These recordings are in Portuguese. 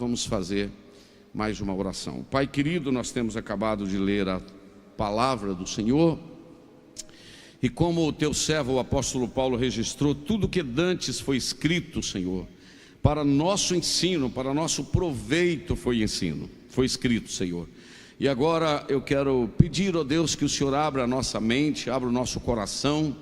vamos fazer mais uma oração. Pai querido, nós temos acabado de ler a palavra do Senhor, e como o teu servo, o apóstolo Paulo, registrou, tudo que dantes foi escrito, Senhor, para nosso ensino, para nosso proveito foi escrito, Senhor. E agora eu quero pedir, ó Deus, que o Senhor abra a nossa mente, abra o nosso coração,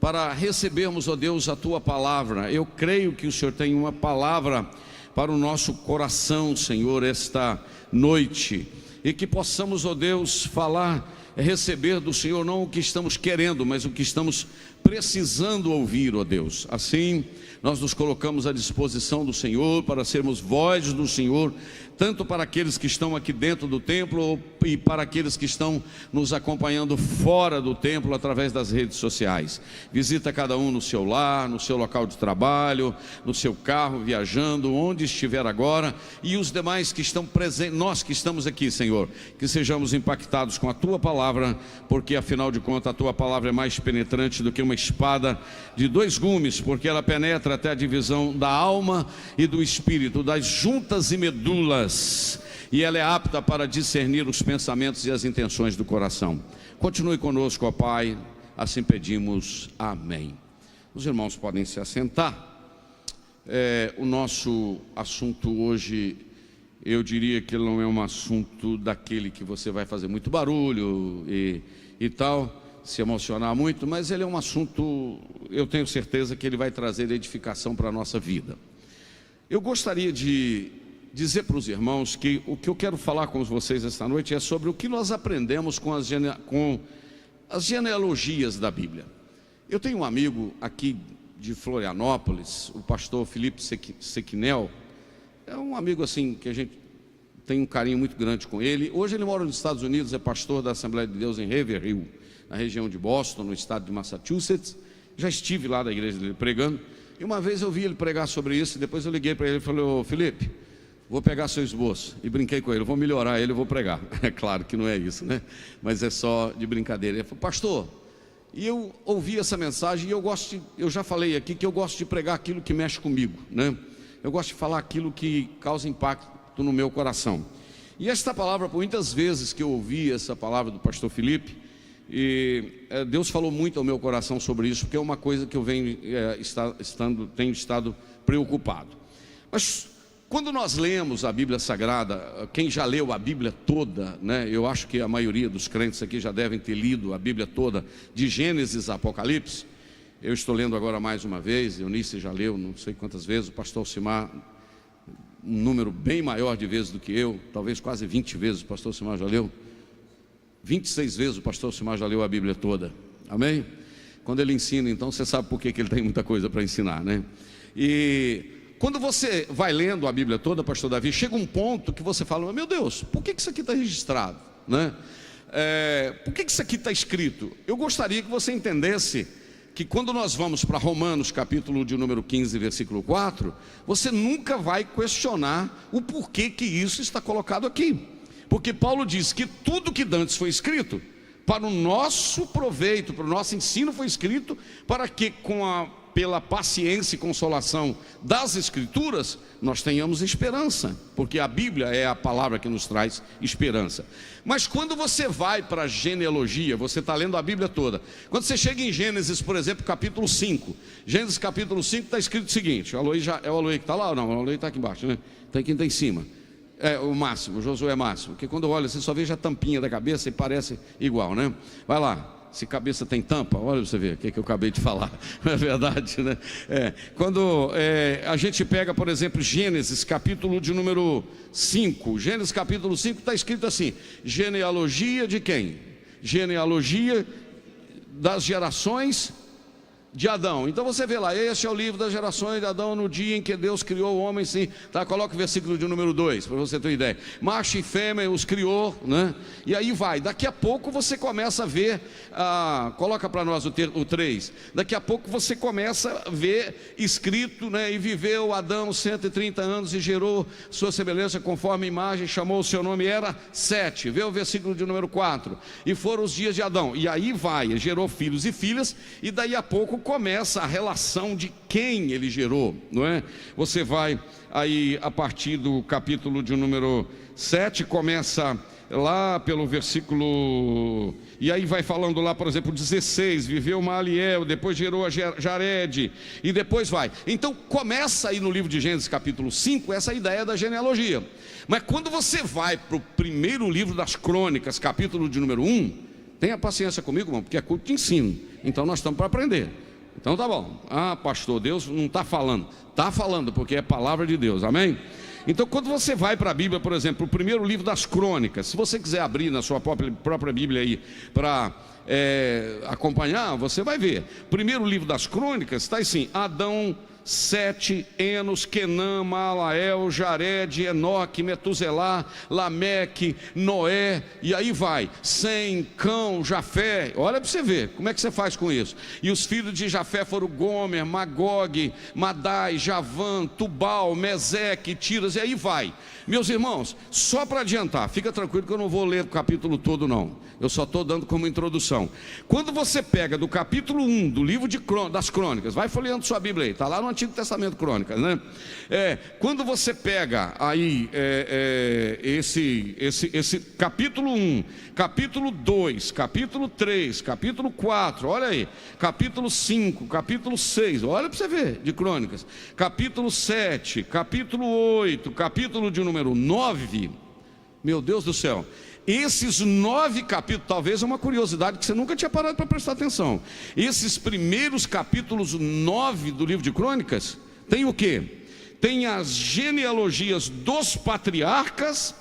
para recebermos, ó Deus, a tua palavra. Eu creio que o Senhor tem uma palavra para o nosso coração, Senhor, esta noite, e que possamos, ó Deus, receber do Senhor não o que estamos querendo, mas o que estamos precisando ouvir, ó Deus. Assim, nós nos colocamos à disposição do Senhor para sermos voz do Senhor, tanto para aqueles que estão aqui dentro do templo e para aqueles que estão nos acompanhando fora do templo através das redes sociais. Visita cada um no seu lar, no seu local de trabalho, no seu carro, viajando, onde estiver agora, e os demais que estão presentes, nós que estamos aqui, Senhor, que sejamos impactados com a tua palavra, porque afinal de contas a tua palavra é mais penetrante do que uma espada de 2 gumes, porque ela penetra até a divisão da alma e do espírito, das juntas e medulas, e ela é apta para discernir os pensamentos e as intenções do coração. Continue conosco, ó Pai, assim pedimos, amém. Os irmãos podem se assentar. O nosso assunto hoje, eu diria que ele não é um assunto daquele que você vai fazer muito barulho e tal, se emocionar muito, mas ele é um assunto, eu tenho certeza que ele vai trazer edificação para a nossa vida. Eu gostaria de dizer para os irmãos que o que eu quero falar com vocês esta noite é sobre o que nós aprendemos com as genealogias da Bíblia. Eu tenho um amigo aqui de Florianópolis, o pastor Felipe Sequinel. É um amigo assim que a gente tem um carinho muito grande com ele. Hoje ele mora nos Estados Unidos, é pastor da Assembleia de Deus em Haverhill, na região de Boston, no estado de Massachusetts. Já estive lá na igreja dele pregando, e uma vez eu vi ele pregar sobre isso, e depois eu liguei para ele e falei: ô Felipe, vou pegar seu esboço, e brinquei com ele, vou melhorar ele, vou pregar. É claro que não é isso, né? Mas é só de brincadeira. Ele falou: pastor, e eu ouvi essa mensagem, e eu já falei aqui que eu gosto de pregar aquilo que mexe comigo, né? Eu gosto de falar aquilo que causa impacto no meu coração. E esta palavra, por muitas vezes que eu ouvi essa palavra do pastor Felipe, Deus falou muito ao meu coração sobre isso, porque é uma coisa que eu tenho estado preocupado. Mas quando nós lemos a Bíblia Sagrada, quem já leu a Bíblia toda, né? Eu acho que a maioria dos crentes aqui já devem ter lido a Bíblia toda, de Gênesis a Apocalipse. Eu estou lendo agora mais uma vez, Eunice já leu não sei quantas vezes, o pastor Alcimar um número bem maior de vezes do que eu, talvez quase 20 vezes o pastor Alcimar já leu. 26 vezes o pastor Alcimar já leu a Bíblia toda, amém? Quando ele ensina, então você sabe por que ele tem muita coisa para ensinar, né? E quando você vai lendo a Bíblia toda, pastor Davi, chega um ponto que você fala: meu Deus, por que isso aqui está registrado, né? Por que isso aqui está escrito? Eu gostaria que você entendesse que quando nós vamos para Romanos, capítulo de número 15, versículo 4, você nunca vai questionar o porquê que isso está colocado aqui. Porque Paulo diz que tudo que dantes foi escrito para o nosso proveito, para o nosso ensino foi escrito, para que pela paciência e consolação das Escrituras, nós tenhamos esperança, porque a Bíblia é a palavra que nos traz esperança. Mas quando você vai para a genealogia, você está lendo a Bíblia toda, quando você chega em Gênesis, por exemplo, capítulo 5, Gênesis capítulo 5 está escrito o seguinte: o Aloí é o Aloí que está lá ou não? O Aloí está aqui embaixo, né? Tem quem está em cima. O Máximo, o Josué Máximo, porque quando olha, você só veja a tampinha da cabeça e parece igual, né? Vai lá, se cabeça tem tampa, olha para você ver o que eu acabei de falar, não é verdade, né? Quando a gente pega, por exemplo, Gênesis, capítulo de número 5, Gênesis capítulo 5 está escrito assim: genealogia de quem? Genealogia das gerações de Adão. Então você vê lá, este é o livro das gerações de Adão no dia em que Deus criou o homem, sim, tá? Coloca o versículo de número 2, para você ter uma ideia. Macho e fêmea os criou, né? E aí vai, daqui a pouco você começa a ver, coloca para nós o 3, daqui a pouco você começa a ver escrito, né? E viveu Adão 130 anos e gerou sua semelhança conforme a imagem, chamou o seu nome, era 7, vê o versículo de número 4, e foram os dias de Adão, e aí vai, gerou filhos e filhas, e daí a pouco começa a relação de quem ele gerou, não é? Você vai aí a partir do capítulo de número 7, começa lá pelo versículo, e aí vai falando lá, por exemplo, 16, viveu Maaliel, depois gerou a Jared, e depois vai. Então começa aí no livro de Gênesis capítulo 5, essa ideia da genealogia. Mas quando você vai para o primeiro livro das Crônicas, capítulo de número 1, tenha paciência comigo, irmão, porque é culto de ensino, então nós estamos para aprender. Então tá bom. Ah, pastor, Deus não está falando. Está falando, porque é palavra de Deus, amém? Então quando você vai para a Bíblia, por exemplo, o primeiro livro das Crônicas, se você quiser abrir na sua própria Bíblia aí para acompanhar, você vai ver. Primeiro livro das Crônicas está assim: Adão, Sete, Enos, Quenã, Maalael, Jared, Enoque, Metuselá, Lameque, Noé, e aí vai, Sem, Cão, Jafé. Olha para você ver, como é que você faz com isso? E os filhos de Jafé foram Gomer, Magog, Madai, Javã, Tubal, Meseque, Tiras, e aí vai. Meus irmãos, só para adiantar, fica tranquilo que eu não vou ler o capítulo todo não, eu só estou dando como introdução. Quando você pega do capítulo 1 do livro das Crônicas, vai folheando sua Bíblia aí, está lá no Antigo Testamento Crônicas, né? Quando você pega aí esse capítulo 1, capítulo 2, capítulo 3, capítulo 4, olha aí, capítulo 5, capítulo 6, olha para você ver, de Crônicas, capítulo 7, capítulo 8, capítulo de número 9, meu Deus do céu, esses 9 capítulos, talvez é uma curiosidade que você nunca tinha parado para prestar atenção. Esses primeiros capítulos 9 do livro de Crônicas, tem o quê? Tem as genealogias dos patriarcas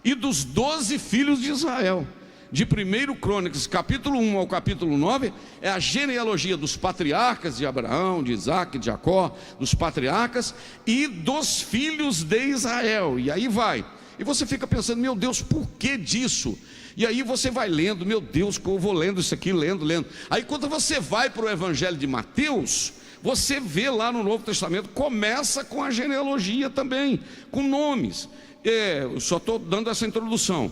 e dos 12 filhos de Israel. De 1 Crônicas, capítulo 1 ao capítulo 9, é a genealogia dos patriarcas de Abraão, de Isaac, de Jacó, dos patriarcas e dos filhos de Israel. E aí vai. E você fica pensando, meu Deus, por que disso? E aí você vai lendo, meu Deus, eu vou lendo isso aqui, lendo. Aí quando você vai para o Evangelho de Mateus, você vê lá no Novo Testamento, começa com a genealogia também, com nomes. Eu só estou dando essa introdução.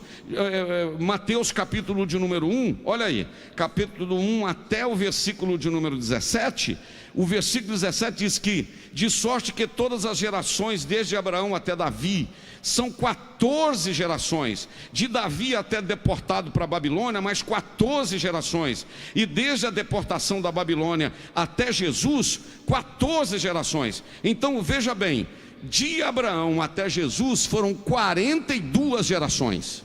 Mateus capítulo de número 1, olha aí, capítulo 1 até o versículo de número 17, o versículo 17 diz que, de sorte que todas as gerações, desde Abraão até Davi, são 14 gerações, de Davi até deportado para a Babilônia, mais 14 gerações, e desde a deportação da Babilônia até Jesus, 14 gerações. Então veja bem, de Abraão até Jesus foram 42 gerações,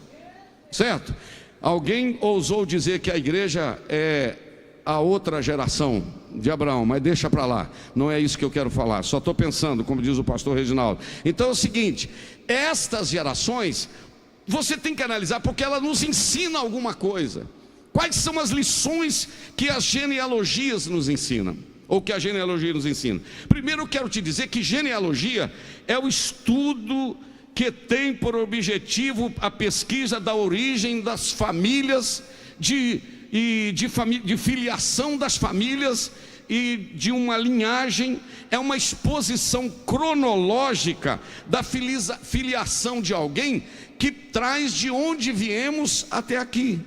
certo? Alguém ousou dizer que a igreja é a outra geração de Abraão, mas deixa para lá, não é isso que eu quero falar, só estou pensando, como diz o pastor Reginaldo. Então é o seguinte, estas gerações, você tem que analisar, porque ela nos ensina alguma coisa. Quais são as lições que as genealogias nos ensinam? Ou que a genealogia nos ensina? Primeiro eu quero te dizer que genealogia é o estudo que tem por objetivo a pesquisa da origem das famílias, de filiação das famílias e de uma linhagem. É uma exposição cronológica da filiação de alguém que traz de onde viemos até aqui.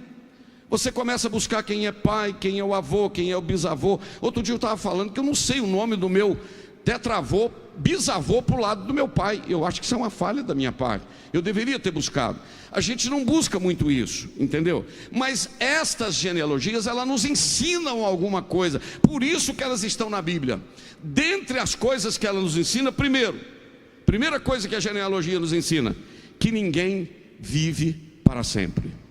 Você começa a buscar quem é pai, quem é o avô, quem é o bisavô. Outro dia eu estava falando que eu não sei o nome do meu tetravô, bisavô para o lado do meu pai. Eu acho que isso é uma falha da minha parte. Eu deveria ter buscado. A gente não busca muito isso, entendeu? Mas estas genealogias, elas nos ensinam alguma coisa. Por isso que elas estão na Bíblia. Dentre as coisas que ela nos ensina, primeira coisa que a genealogia nos ensina, que ninguém vive para sempre.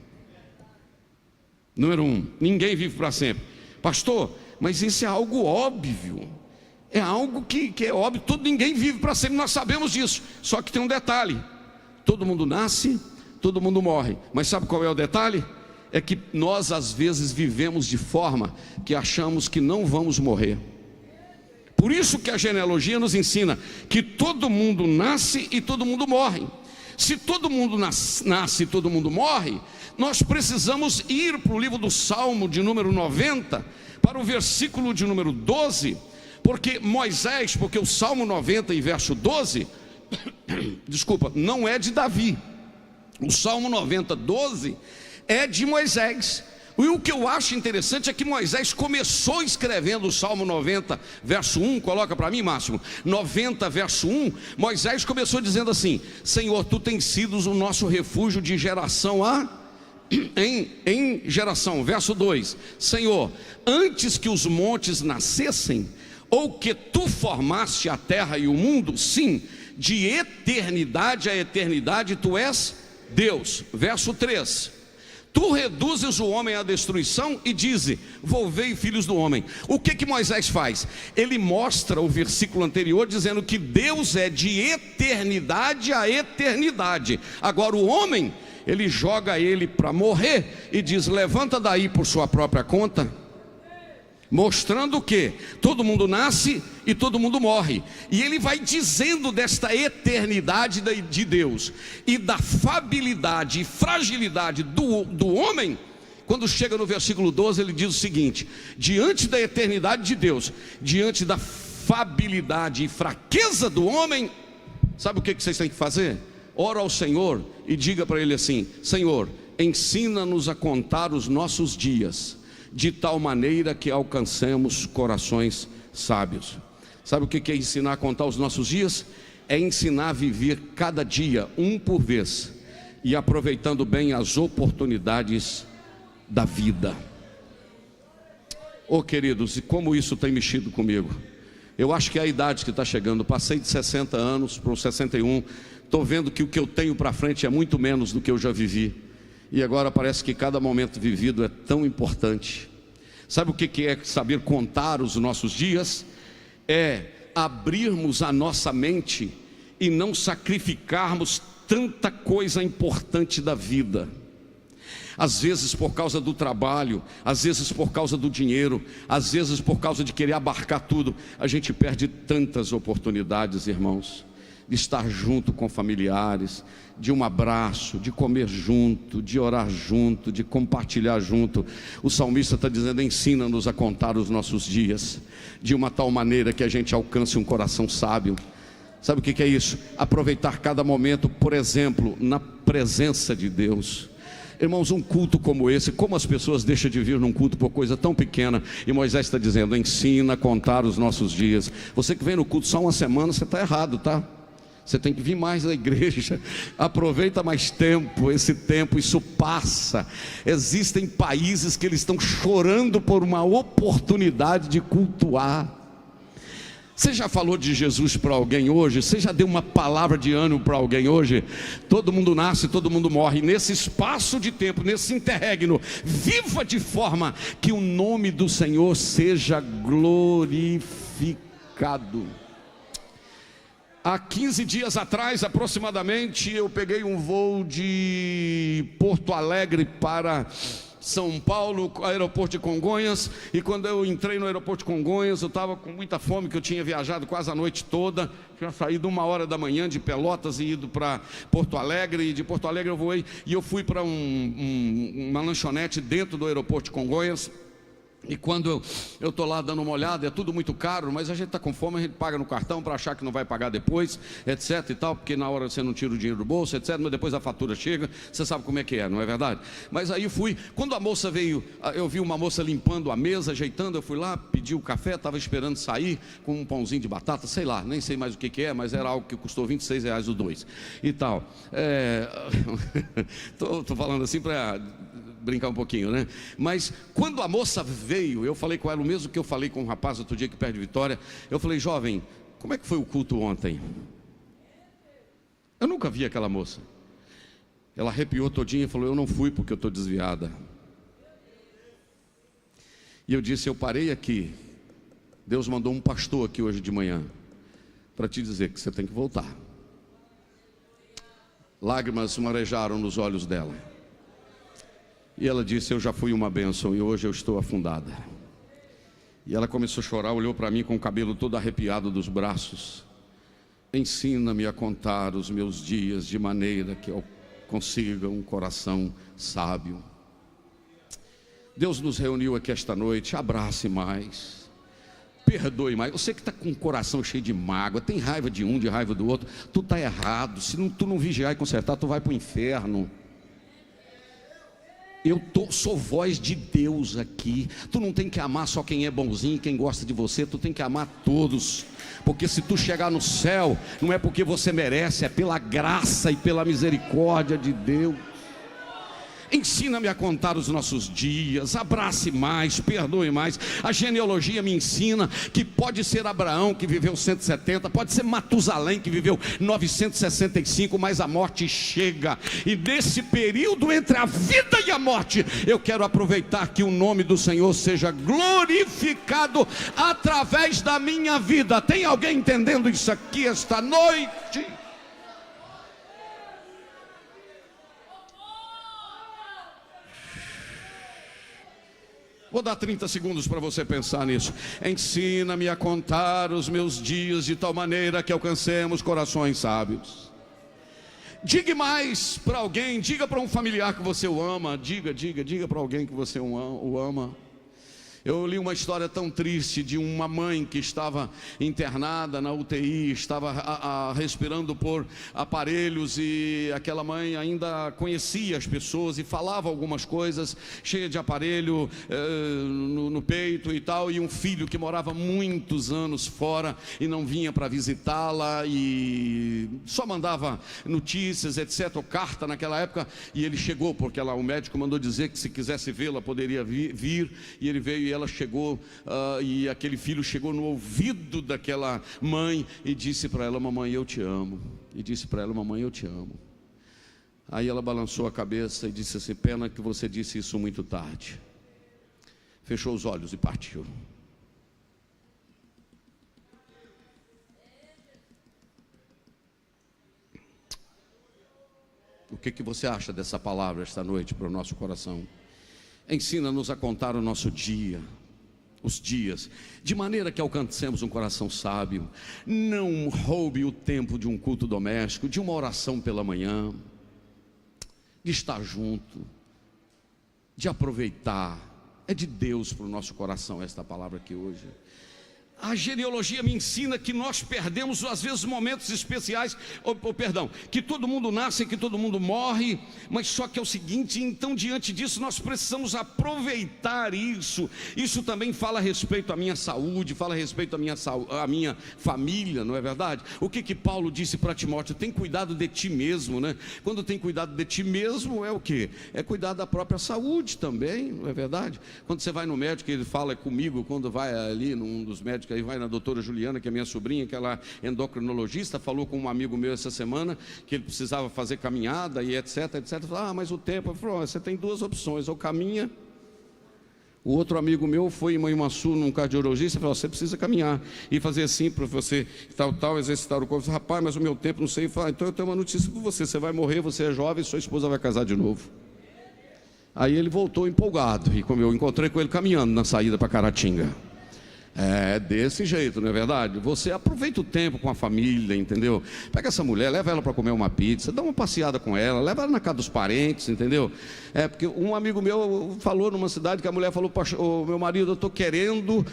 Número 1, ninguém vive para sempre. Pastor, mas isso é algo óbvio. É algo que é óbvio, ninguém vive para sempre, nós sabemos disso. Só que tem um detalhe: todo mundo nasce, todo mundo morre. Mas sabe qual é o detalhe? É que nós às vezes vivemos de forma que achamos que não vamos morrer. Por isso que a genealogia nos ensina que todo mundo nasce e todo mundo morre. Se todo mundo nasce e todo mundo morre, nós precisamos ir para o livro do Salmo de número 90, para o versículo de número 12, porque o Salmo 90 e verso 12, não é de Davi. O Salmo 90, 12 é de Moisés. E o que eu acho interessante é que Moisés começou escrevendo o Salmo 90, verso 1, coloca para mim, Máximo, 90, verso 1, Moisés começou dizendo assim: Senhor, tu tens sido o nosso refúgio de geração em geração. Verso 2, Senhor, antes que os montes nascessem, ou que tu formaste a terra e o mundo, sim, de eternidade a eternidade tu és Deus. Verso 3, tu reduzes o homem à destruição e dize: volvei filhos do homem. O que Moisés faz? Ele mostra o versículo anterior dizendo que Deus é de eternidade a eternidade. Agora o homem, ele joga ele para morrer e diz: levanta daí por sua própria conta. Mostrando que todo mundo nasce e todo mundo morre. E ele vai dizendo desta eternidade de Deus e da fabilidade e fragilidade do homem. Quando chega no versículo 12, ele diz o seguinte: diante da eternidade de Deus, diante da fabilidade e fraqueza do homem, sabe o que vocês têm que fazer? Ora ao Senhor e diga para ele assim: Senhor, ensina-nos a contar os nossos dias, de tal maneira que alcancemos corações sábios. Sabe o que é ensinar a contar os nossos dias? É ensinar a viver cada dia, um por vez, e aproveitando bem as oportunidades da vida. Oh queridos, e como isso tem mexido comigo. Eu acho que é a idade que está chegando. Passei de 60 anos para os 61. Estou vendo que o que eu tenho para frente é muito menos do que eu já vivi. E agora parece que cada momento vivido é tão importante. Sabe o que é saber contar os nossos dias? É abrirmos a nossa mente e não sacrificarmos tanta coisa importante da vida. Às vezes por causa do trabalho, às vezes por causa do dinheiro, às vezes por causa de querer abarcar tudo, a gente perde tantas oportunidades, irmãos, de estar junto com familiares, de um abraço, de comer junto, de orar junto, de compartilhar junto. O salmista está dizendo: ensina-nos a contar os nossos dias, de uma tal maneira que a gente alcance um coração sábio. Sabe o que é isso? Aproveitar cada momento, por exemplo, na presença de Deus. Irmãos, um culto como esse, como as pessoas deixam de vir num culto por coisa tão pequena? E Moisés está dizendo: ensina a contar os nossos dias. Você que vem no culto só uma semana, você está errado, tá? Você tem que vir mais à igreja. Aproveita mais tempo, esse tempo, isso passa. Existem países que eles estão chorando por uma oportunidade de cultuar. Você já falou de Jesus para alguém hoje? Você já deu uma palavra de ânimo para alguém hoje? Todo mundo nasce, todo mundo morre. Nesse espaço de tempo, nesse interregno, viva de forma que o nome do Senhor seja glorificado. Há 15 dias atrás, aproximadamente, eu peguei um voo de Porto Alegre para São Paulo, aeroporto de Congonhas. E quando eu entrei no aeroporto de Congonhas, eu estava com muita fome, que eu tinha viajado quase a noite toda. Tinha saído 1h da manhã de Pelotas e ido para Porto Alegre. E de Porto Alegre eu voei e eu fui para uma lanchonete dentro do aeroporto de Congonhas. E quando eu estou lá dando uma olhada, é tudo muito caro, mas a gente está com fome, a gente paga no cartão para achar que não vai pagar depois, etc e tal, porque na hora você não tira o dinheiro do bolso, etc, mas depois a fatura chega, você sabe como é que é, não é verdade? Mas aí fui, quando a moça veio, eu vi uma moça limpando a mesa, ajeitando, eu fui lá, pedi o café, estava esperando sair com um pãozinho de batata, sei lá, nem sei mais o que é, mas era algo que custou R$26 o dois e tal. Estou falando assim para brincar um pouquinho, né? Mas quando a moça veio, eu falei com ela o mesmo que eu falei com um rapaz outro dia que perto de Vitória. Eu falei: jovem, como é que foi o culto ontem? Eu nunca vi aquela moça. Ela arrepiou todinha e falou: eu não fui porque eu estou desviada. E eu disse: eu parei aqui, Deus mandou um pastor aqui hoje de manhã para te dizer que você tem que voltar. Lágrimas marejaram nos olhos dela. E ela disse: eu já fui uma bênção e hoje eu estou afundada. E ela começou a chorar, olhou para mim com o cabelo todo arrepiado dos braços. Ensina-me a contar os meus dias de maneira que eu consiga um coração sábio. Deus nos reuniu aqui esta noite. Abrace mais, perdoe mais. Você que está com o coração cheio de mágoa, tem raiva de um, de raiva do outro, tu está errado. Se tu não vigiar e consertar, tu vai para o inferno. Sou voz de Deus aqui. Tu não tem que amar só quem é bonzinho, quem gosta de você. Tu tem que amar todos. Porque se tu chegar no céu, não é porque você merece, é pela graça e pela misericórdia de Deus. Ensina-me a contar os nossos dias, abrace mais, perdoe mais. A genealogia me ensina que pode ser Abraão, que viveu 170, pode ser Matusalém, que viveu 965, mas a morte chega. E nesse período entre a vida e a morte, eu quero aproveitar que o nome do Senhor seja glorificado através da minha vida. Tem alguém entendendo isso aqui esta noite? Vou dar 30 segundos para você pensar nisso. Ensina-me a contar os meus dias de tal maneira que alcancemos corações sábios. Diga mais para alguém, diga para um familiar que você o ama. Diga para alguém que você o ama. Eu li uma história tão triste de uma mãe que estava internada na UTI, estava respirando por aparelhos, e aquela mãe ainda conhecia as pessoas e falava algumas coisas, cheia de aparelho no peito e tal, e um filho que morava muitos anos fora e não vinha para visitá-la e só mandava notícias, etc, ou carta naquela época, e ele chegou, porque o médico mandou dizer que se quisesse vê-la poderia vir, e ele veio. E ela chegou, e aquele filho chegou no ouvido daquela mãe e disse para ela: mamãe, eu te amo. E disse para ela: mamãe, eu te amo. Aí ela balançou a cabeça e disse assim: pena que você disse isso muito tarde. Fechou os olhos e partiu. O que você acha dessa palavra esta noite para o nosso coração? Ensina-nos a contar o nosso dia, os dias, de maneira que alcancemos um coração sábio. Não roube o tempo de um culto doméstico, de uma oração pela manhã, de estar junto, de aproveitar. É de Deus para o nosso coração esta palavra aqui hoje. A genealogia me ensina que nós perdemos às vezes momentos especiais, que todo mundo nasce, que todo mundo morre, mas só que é o seguinte: então diante disso nós precisamos aproveitar isso. Isso também fala a respeito à minha saúde, fala a respeito à minha família, não é verdade? O que Paulo disse para Timóteo? Tem cuidado de ti mesmo, né? Quando tem cuidado de ti mesmo, é o quê? É cuidar da própria saúde também, não é verdade? Quando você vai no médico, ele fala comigo, quando vai ali num dos médicos, aí vai na doutora Juliana, que é minha sobrinha, que ela é endocrinologista, falou com um amigo meu essa semana, que ele precisava fazer caminhada e etc, falou: mas o tempo, eu falei: você tem duas opções, ou caminha. O outro amigo meu foi em Manhuaçu, num cardiologista, falou: você precisa caminhar, e fazer assim, para você, tal, exercitar o corpo. Eu falei: rapaz, mas o meu tempo não sei. Eu falei: então eu tenho uma notícia para você, você vai morrer, você é jovem, sua esposa vai casar de novo. Aí ele voltou empolgado, e como eu encontrei com ele caminhando na saída para Caratinga. É desse jeito, não é verdade? Você aproveita o tempo com a família, entendeu? Pega essa mulher, leva ela para comer uma pizza, dá uma passeada com ela, leva ela na casa dos parentes, entendeu? Porque um amigo meu falou numa cidade que a mulher falou: ô, meu marido, eu estou querendo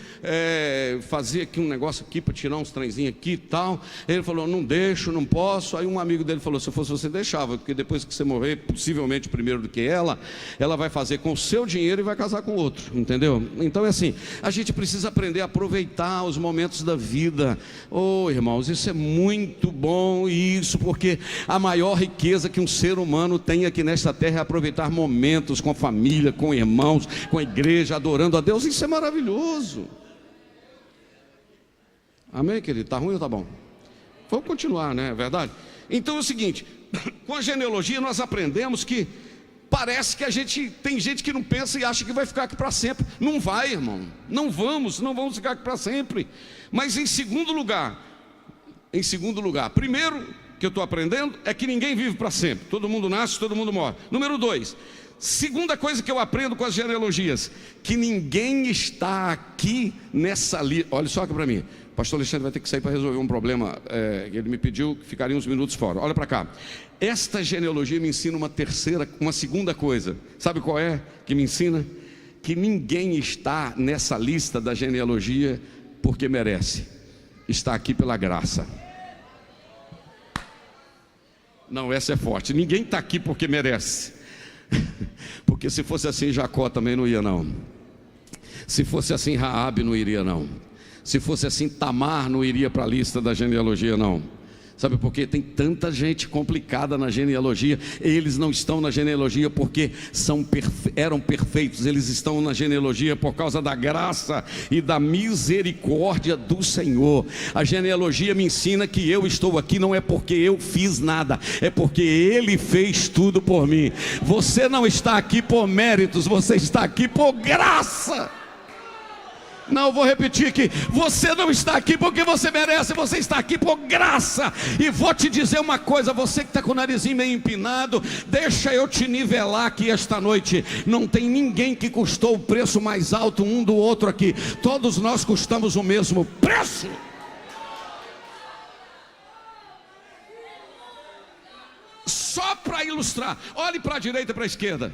fazer aqui um negócio aqui para tirar uns trenzinhos aqui e tal. Ele falou: não deixo, não posso. Aí um amigo dele falou: se eu fosse você, deixava, porque depois que você morrer, possivelmente primeiro do que ela vai fazer com o seu dinheiro e vai casar com outro, entendeu? Então é assim, a gente precisa aprender a aproveitar os momentos da vida. Oh, irmãos, isso é muito bom, isso, porque a maior riqueza que um ser humano tem aqui nesta terra é aproveitar momentos com a família, com irmãos, com a igreja, adorando a Deus. Isso é maravilhoso. Amém, querido? Está ruim ou está bom? Vamos continuar, né? É verdade? Então é o seguinte: com a genealogia nós aprendemos que parece que tem gente que não pensa e acha que vai ficar aqui para sempre. Não vai, irmão. Não vamos ficar aqui para sempre. Mas em segundo lugar, primeiro que eu estou aprendendo é que ninguém vive para sempre. Todo mundo nasce, todo mundo morre. Número 2, segunda coisa que eu aprendo com as genealogias, que ninguém está aqui nessa lista. Olha só aqui para mim. O pastor Alexandre vai ter que sair para resolver um problema. Ele me pediu que ficaria uns minutos fora. Olha para cá. Esta genealogia me ensina uma segunda coisa. Sabe qual é que me ensina? Que ninguém está nessa lista da genealogia porque merece. Está aqui pela graça. Não, essa é forte. Ninguém está aqui porque merece. Porque se fosse assim, Jacó também não ia não. Se fosse assim, Raabe não iria não. Se fosse assim, Tamar não iria para a lista da genealogia não. Sabe por quê? Tem tanta gente complicada na genealogia. Eles não estão na genealogia porque eram perfeitos. Eles estão na genealogia por causa da graça e da misericórdia do Senhor. A genealogia me ensina que eu estou aqui não é porque eu fiz nada, é porque Ele fez tudo por mim. Você não está aqui por méritos, você está aqui por graça. Não, vou repetir aqui. Você não está aqui porque você merece, você está aqui por graça. E vou te dizer uma coisa, você que está com o narizinho meio empinado, deixa eu te nivelar aqui esta noite. Não tem ninguém que custou o preço mais alto um do outro aqui. Todos nós custamos o mesmo preço. Só para ilustrar, olhe para a direita e para a esquerda.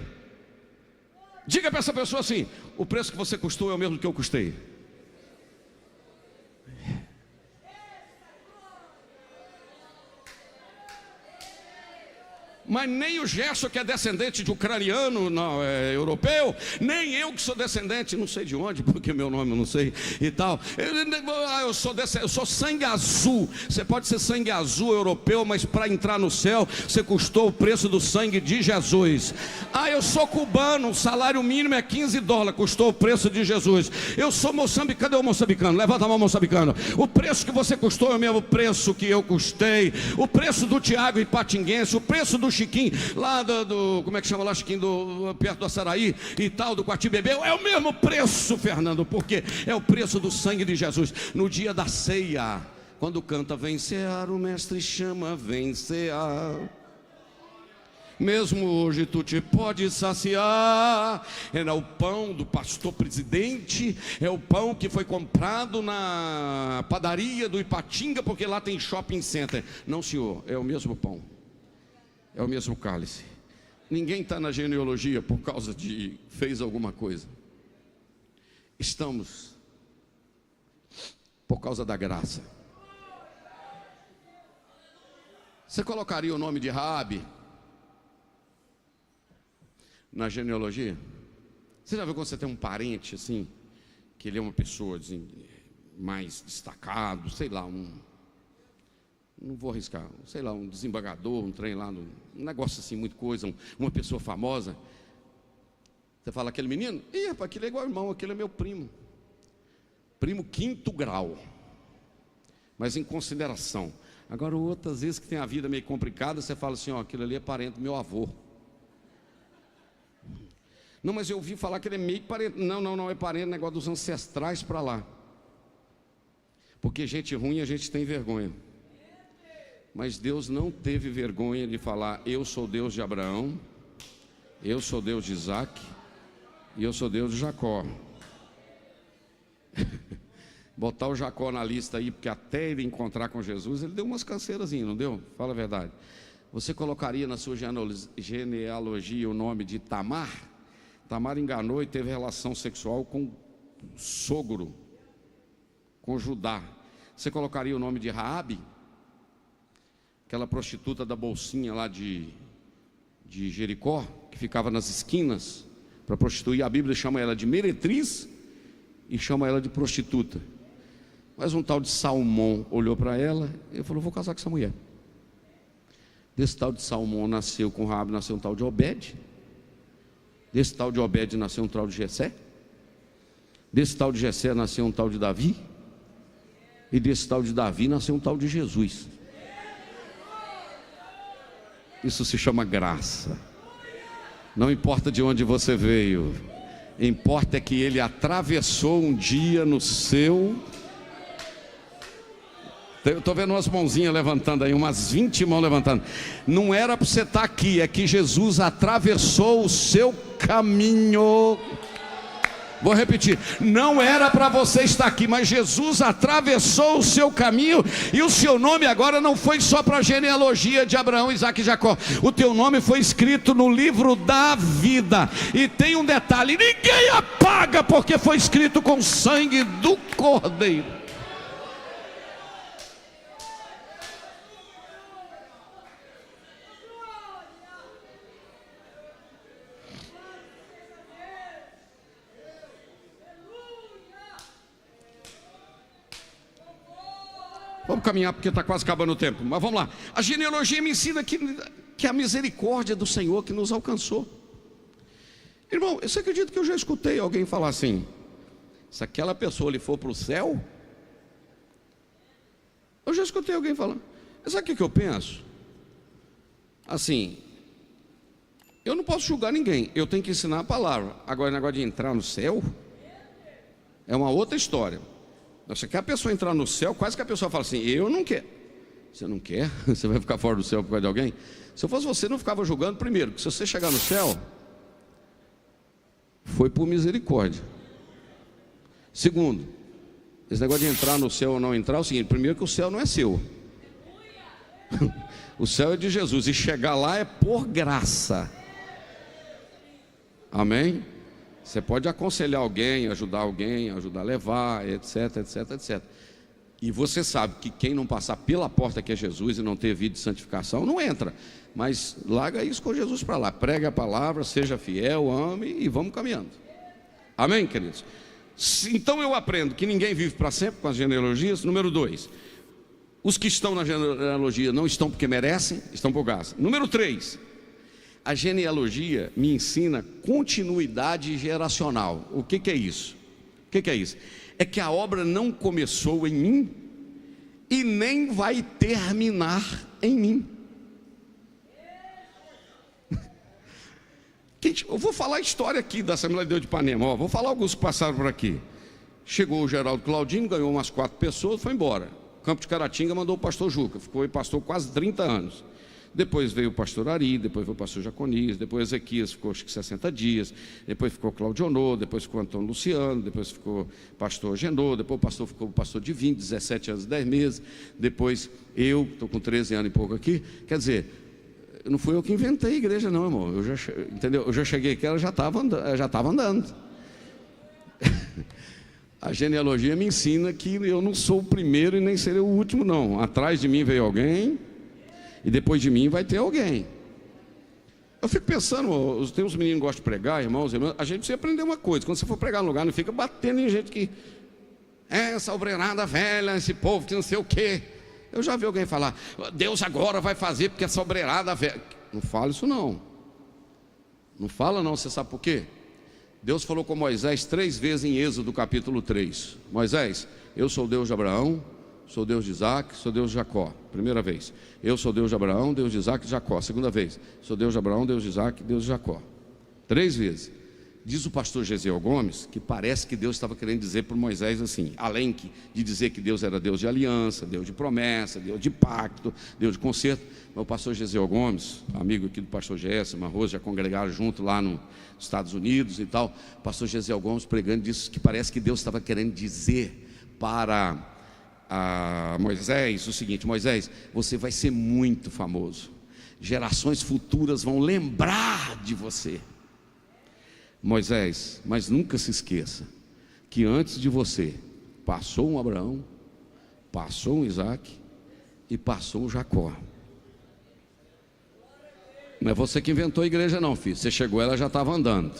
Diga para essa pessoa assim: o preço que você custou é o mesmo que eu custei. Mas nem o Gerson, que é descendente de ucraniano, não, é europeu, nem eu que sou descendente, não sei de onde, porque meu nome eu não sei e tal. Eu sou sangue azul. Você pode ser sangue azul europeu, mas para entrar no céu, você custou o preço do sangue de Jesus. Eu sou cubano, o salário mínimo é $15, custou o preço de Jesus. Eu sou moçambicano, cadê o moçambicano? Levanta a mão, moçambicano. O preço que você custou é o mesmo preço que eu custei. O preço do Tiago Ipatinguense, o preço do Chiquinho, lá como é que chama lá, Chiquinho, perto do Açaraí e tal, do Quatibebeu, é o mesmo preço, Fernando, porque é o preço do sangue de Jesus. No dia da ceia, quando canta vem cear, o mestre chama, vem cear. Mesmo hoje tu te pode saciar. É o pão do pastor presidente, é o pão que foi comprado na padaria do Ipatinga, porque lá tem shopping center. Não, senhor, é o mesmo pão, é o mesmo cálice. Ninguém está na genealogia por causa de fez alguma coisa. Estamos por causa da graça. Você colocaria o nome de Raabe na genealogia? Você já viu quando você tem um parente assim, que ele é uma pessoa assim, mais destacado, sei lá, não vou arriscar, sei lá, um desembargador, um trem lá, um negócio assim, muito coisa, uma pessoa famosa. Você fala, aquele menino? Ih, rapaz, aquele é igual irmão, aquele é meu primo. Primo 5º grau. Mas em consideração. Agora, outras vezes que tem a vida meio complicada, você fala assim, ó, aquele ali é parente do meu avô. Não, mas eu ouvi falar que ele é meio parente. Não, é parente, negócio dos ancestrais para lá. Porque gente ruim a gente tem vergonha. Mas Deus não teve vergonha de falar, eu sou Deus de Abraão, eu sou Deus de Isaac, e eu sou Deus de Jacó. Botar o Jacó na lista aí, porque até ele encontrar com Jesus, ele deu umas canseirazinhas, não deu? Fala a verdade. Você colocaria na sua genealogia o nome de Tamar? Tamar enganou e teve relação sexual com o sogro, com Judá. Você colocaria o nome de Raabe? Aquela prostituta da bolsinha lá de Jericó, que ficava nas esquinas para prostituir. A Bíblia chama ela de meretriz e chama ela de prostituta. Mas um tal de Salmão olhou para ela e falou, vou casar com essa mulher. Desse tal de Salmão nasceu com Raabe, nasceu um tal de Obed. Desse tal de Obed nasceu um tal de Jessé. Desse tal de Jessé nasceu um tal de Davi. E desse tal de Davi nasceu um tal de Jesus. Isso se chama graça. Não importa de onde você veio, importa é que ele atravessou um dia no seu. Eu estou vendo umas mãozinhas levantando aí, umas 20 mãos levantando. Não era para você estar aqui, é que Jesus atravessou o seu caminho. Vou repetir, não era para você estar aqui, mas Jesus atravessou o seu caminho, e o seu nome agora não foi só para a genealogia de Abraão, Isaac e Jacó. O teu nome foi escrito no livro da vida. E tem um detalhe, ninguém apaga, porque foi escrito com sangue do Cordeiro. Vamos caminhar porque está quase acabando o tempo. Mas vamos lá. A genealogia me ensina que é a misericórdia do Senhor que nos alcançou. Irmão, você acredita que eu já escutei alguém falar assim: se aquela pessoa lhe for para o céu? Eu já escutei alguém falar. Sabe o que eu penso? Assim, eu não posso julgar ninguém, eu tenho que ensinar a palavra. Agora, o negócio de entrar no céu é uma outra história. Você quer a pessoa entrar no céu, quase que a pessoa fala assim: eu não quero. Você não quer? Você vai ficar fora do céu por causa de alguém? Se eu fosse você, não ficava julgando. Primeiro, que se você chegar no céu, foi por misericórdia. Segundo, esse negócio de entrar no céu ou não entrar é o seguinte: primeiro que o céu não é seu. O céu é de Jesus, e chegar lá é por graça. Amém? Você pode aconselhar alguém, ajudar a levar, etc, etc, etc. E você sabe que quem não passar pela porta que é Jesus e não ter vida de santificação, não entra. Mas larga isso com Jesus para lá. Pregue a palavra, seja fiel, ame e vamos caminhando. Amém, queridos? Então eu aprendo que ninguém vive para sempre com as genealogias. Número 2, os que estão na genealogia não estão porque merecem, estão por graça. Número 3, a genealogia me ensina continuidade geracional. O que é isso? O que é isso? É que a obra não começou em mim e nem vai terminar em mim. Eu vou falar a história aqui da Assembleia de Deus de Ipanema. Vou falar alguns que passaram por aqui. Chegou o Geraldo Claudino, ganhou umas 4 pessoas, foi embora. Campo de Caratinga mandou o pastor Juca, ficou pastor quase 30 anos. Depois veio o pastor Ari, depois veio o pastor Jaconias, depois Ezequias ficou acho que 60 dias, depois ficou Claudionô, depois ficou Antônio Luciano, depois ficou pastor Genô, depois ficou o pastor Divino, 17 anos e 10 meses, depois eu, estou com 13 anos e pouco aqui. Quer dizer, não fui eu que inventei a igreja não, irmão. Entendeu? Eu já cheguei aqui, ela já estava andando. A genealogia me ensina que eu não sou o primeiro e nem serei o último não. Atrás de mim veio alguém e depois de mim vai ter alguém. Eu fico pensando, tem uns meninos que gostam de pregar, irmãos, a gente precisa aprender uma coisa: quando você for pregar no lugar, não fica batendo em gente que essa obreirada velha, esse povo que não sei o quê. Eu já vi alguém falar: Deus agora vai fazer porque essa obreirada velha. Não fala isso não. Não fala não, você sabe por quê? Deus falou com Moisés 3 vezes em Êxodo capítulo 3. Moisés, eu sou o Deus de Abraão, sou Deus de Isaac, sou Deus de Jacó. Primeira vez. Eu sou Deus de Abraão, Deus de Isaac e de Jacó. Segunda vez. Sou Deus de Abraão, Deus de Isaac, Deus de Jacó. 3 vezes. Diz o pastor Gesiel Gomes que parece que Deus estava querendo dizer para Moisés assim, além de dizer que Deus era Deus de aliança, Deus de promessa, Deus de pacto, Deus de conserto. Mas o pastor Gesiel Gomes, amigo aqui do pastor Gerson, Marroso, já congregaram junto lá nos Estados Unidos e tal. O pastor Gesiel Gomes pregando disse que parece que Deus estava querendo dizer para Moisés o seguinte: Moisés, você vai ser muito famoso, gerações futuras vão lembrar de você. Moisés, mas nunca se esqueça que antes de você passou um Abraão, passou um Isaac e passou um Jacó. Não é você que inventou a igreja não, filho. Você chegou, ela já estava andando.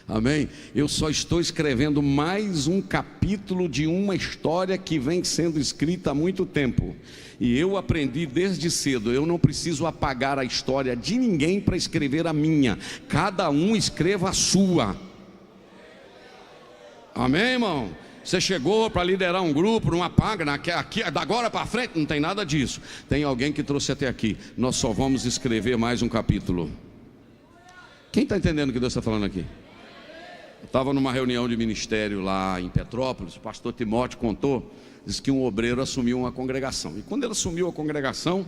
Amém? Eu só estou escrevendo mais um capítulo de uma história que vem sendo escrita há muito tempo. E eu aprendi desde cedo, eu não preciso apagar a história de ninguém para escrever a minha. Cada um escreva a sua. Amém, irmão? Você chegou para liderar um grupo, não apaga, aqui, da agora para frente, não tem nada disso. Tem alguém que trouxe até aqui. Nós só vamos escrever mais um capítulo. Quem está entendendo o que Deus está falando aqui? Eu estava numa reunião de ministério lá em Petrópolis. O pastor Timóteo contou, disse que um obreiro assumiu uma congregação. E quando ele assumiu a congregação,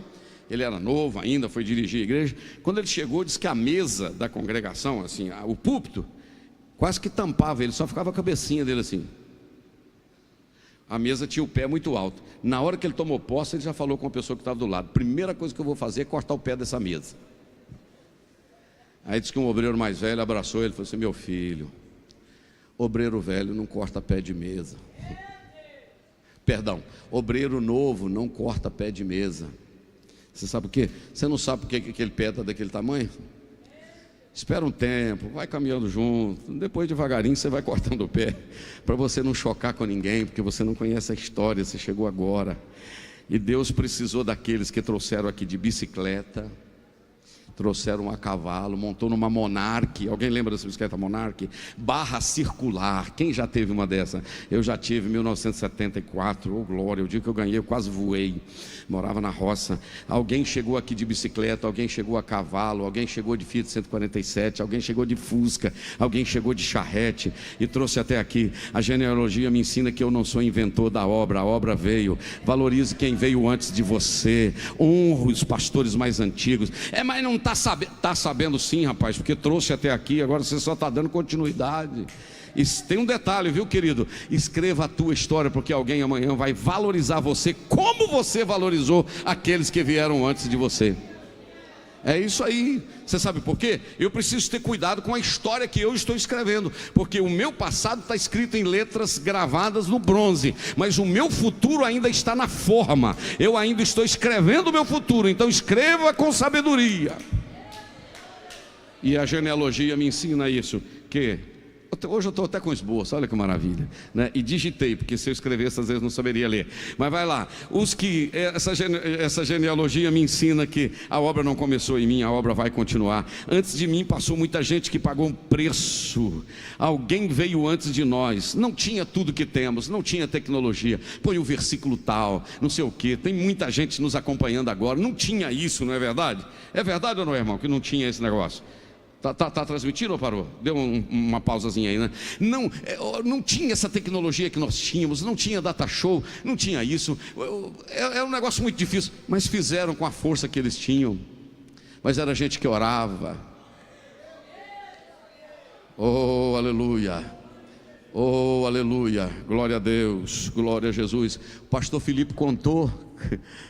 ele era novo ainda, foi dirigir a igreja. Quando ele chegou, disse que a mesa da congregação, assim, o púlpito, quase que tampava ele, só ficava a cabecinha dele assim. A mesa tinha o pé muito alto. Na hora que ele tomou posse, ele já falou com a pessoa que estava do lado: primeira coisa que eu vou fazer é cortar o pé dessa mesa. Aí disse que um obreiro mais velho abraçou ele e falou assim: meu filho, obreiro velho não corta pé de mesa. Perdão, obreiro novo não corta pé de mesa. Você sabe por quê? Você não sabe por que aquele pé está daquele tamanho? Espera um tempo, vai caminhando junto. Depois, devagarinho, você vai cortando o pé, para você não chocar com ninguém, porque você não conhece a história, você chegou agora. E Deus precisou daqueles que trouxeram aqui de bicicleta, trouxeram a cavalo, montou numa Monarch. Alguém lembra dessa bicicleta Monarch? Barra circular. Quem já teve uma dessa? Eu já tive em 1974. Oh glória, o dia que eu ganhei eu quase voei. Morava na roça. Alguém chegou aqui de bicicleta, alguém chegou a cavalo, alguém chegou de Fiat 147, alguém chegou de Fusca, alguém chegou de charrete e trouxe até aqui. A genealogia me ensina que eu não sou inventor da obra, a obra veio. Valorize quem veio antes de você. Honre os pastores mais antigos. Mas não está sabendo sim, rapaz, porque trouxe até aqui, agora você só está dando continuidade. E tem um detalhe, viu, querido? Escreva a tua história, porque alguém amanhã vai valorizar você como você valorizou aqueles que vieram antes de você. É isso aí. Você sabe por quê? Eu preciso ter cuidado com a história que eu estou escrevendo, porque o meu passado está escrito em letras gravadas no bronze, mas o meu futuro ainda está na forma. Eu ainda estou escrevendo o meu futuro, então escreva com sabedoria. E a genealogia me ensina isso, que hoje eu estou até com esboço, olha que maravilha, né? E digitei, porque se eu escrevesse às vezes não saberia ler. Mas vai lá, essa genealogia me ensina que a obra não começou em mim, a obra vai continuar. Antes de mim passou muita gente que pagou um preço. Alguém veio antes de nós, não tinha tudo que temos, não tinha tecnologia. Põe o versículo tal, não sei o que. Tem muita gente nos acompanhando agora, não tinha isso, não é verdade? É verdade ou não é, irmão, que não tinha esse negócio? Tá transmitindo ou parou? Deu uma pausazinha aí, né? Não tinha essa tecnologia que nós tínhamos, não tinha data show, não tinha isso. É um negócio muito difícil, mas fizeram com a força que eles tinham. Mas era gente que orava. Oh, aleluia. Oh, aleluia. Glória a Deus, glória a Jesus. O pastor Filipe contou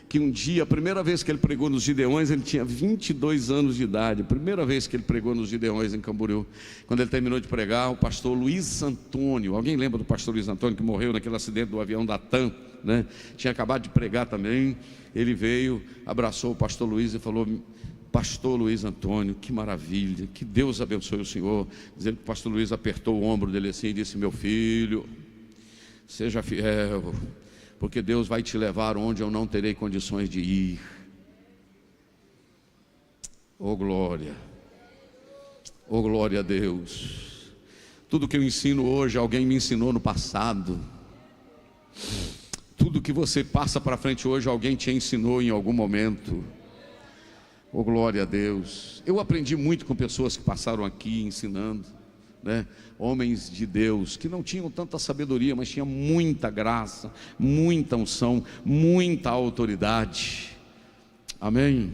que um dia, a primeira vez que ele pregou nos Gideões, ele tinha 22 anos de idade. Primeira vez que ele pregou nos Gideões em Camboriú. Quando ele terminou de pregar, o pastor Luiz Antônio, alguém lembra do pastor Luiz Antônio que morreu naquele acidente do avião da TAM, né? Tinha acabado de pregar também. Ele veio, abraçou o pastor Luiz e falou: pastor Luiz Antônio, que maravilha, que Deus abençoe o senhor. Dizendo que o pastor Luiz apertou o ombro dele assim e disse: meu filho, seja fiel, porque Deus vai te levar onde eu não terei condições de ir. Oh glória, oh glória a Deus. Tudo que eu ensino hoje, alguém me ensinou no passado. Tudo que você passa para frente hoje, alguém te ensinou em algum momento. Oh glória a Deus. Eu aprendi muito com pessoas que passaram aqui ensinando, né? Homens de Deus que não tinham tanta sabedoria, mas tinham muita graça, muita unção, muita autoridade. Amém.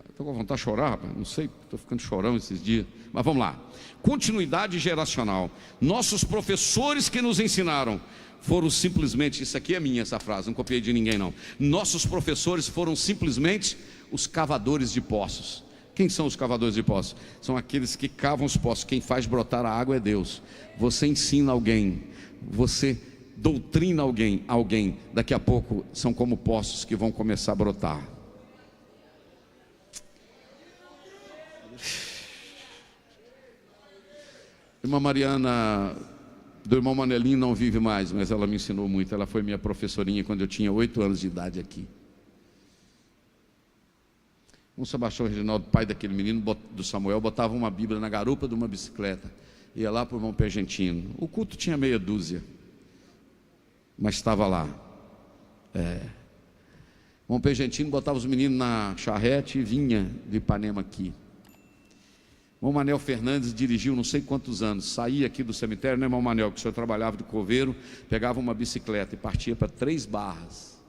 Estou com vontade de chorar, rapaz. Não sei, estou ficando chorão esses dias. Mas vamos lá. Continuidade geracional. Nossos professores que nos ensinaram foram simplesmente, isso aqui é minha essa frase, não copiei de ninguém não. Nossos professores foram simplesmente os cavadores de poços. Quem são os cavadores de poços? São aqueles que cavam os poços. Quem faz brotar a água é Deus. Você ensina alguém, você doutrina alguém, daqui a pouco são como poços que vão começar a brotar. Irmã Mariana, do irmão Manelinho, não vive mais, mas ela me ensinou muito. Ela foi minha professorinha quando eu tinha 8 anos de idade aqui. Um Sebastião Reginaldo, pai daquele menino, do Samuel, botava uma Bíblia na garupa de uma bicicleta, ia lá para o irmão Pergentino. O culto tinha meia dúzia, mas estava lá. O irmão Pergentino botava os meninos na charrete e vinha de Ipanema aqui. O irmão Manel Fernandes dirigiu não sei quantos anos, saía aqui do cemitério, né, irmão Manel, que o senhor trabalhava de coveiro, pegava uma bicicleta e partia para 3 Barras,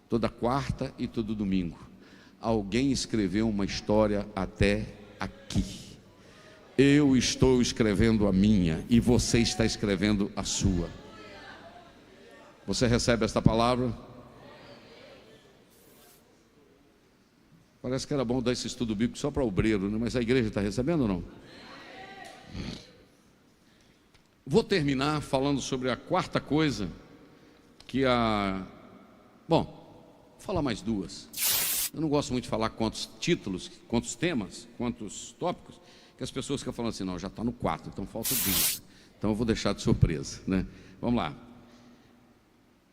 toda quarta e todo domingo. Alguém escreveu uma história até aqui. Eu estou escrevendo a minha e você está escrevendo a sua. Você recebe esta palavra? Parece que era bom dar esse estudo bíblico só para obreiro, né? Mas a igreja está recebendo ou não? Vou terminar falando sobre a quarta coisa Bom, vou falar mais 2. Eu não gosto muito de falar quantos títulos, quantos temas, quantos tópicos. que as pessoas ficam falando assim, não, já está no 4, então falta 2. Então eu vou deixar de surpresa, né? Vamos lá.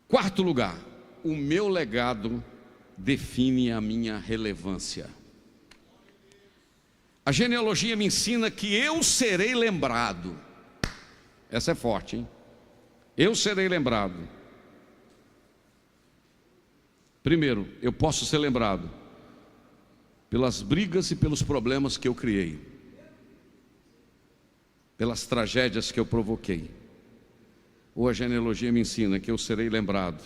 Quarto lugar, o meu legado define a minha relevância. A genealogia me ensina que eu serei lembrado. Essa é forte, hein? Eu serei lembrado. Primeiro, eu posso ser lembrado pelas brigas e pelos problemas que eu criei, pelas tragédias que eu provoquei. Ou a genealogia me ensina que eu serei lembrado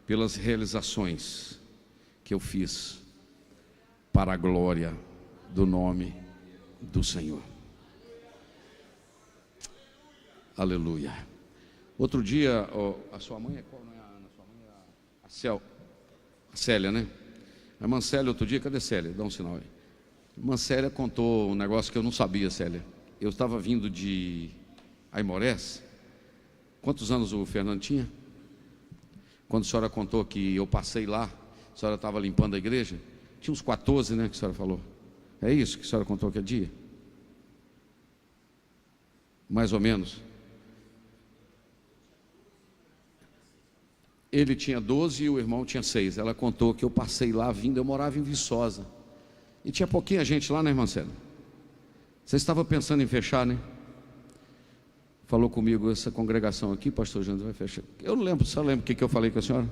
pelas realizações que eu fiz para a glória do nome do Senhor. Aleluia. Outro dia, a sua mãe é qual? Não é a Ana, sua mãe é a Célia, né? A irmã Célia, outro dia, cadê Célia? Dá um sinal aí. A irmã Célia contou um negócio que eu não sabia, Célia. Eu estava vindo de Aimorés. Quantos anos o Fernando tinha? Quando a senhora contou que eu passei lá, a senhora estava limpando a igreja? Tinha uns 14, né, que a senhora falou. É isso que a senhora contou aquele dia? Mais ou menos. Ele tinha 12 e o irmão tinha 6. Ela contou que eu passei lá vindo, eu morava em Viçosa. E tinha pouquinha gente lá, né, irmã Célia? Você estava pensando em fechar, né? Falou comigo, essa congregação aqui, pastor Jânio, vai fechar. Eu não lembro, só lembro o que eu falei com a senhora?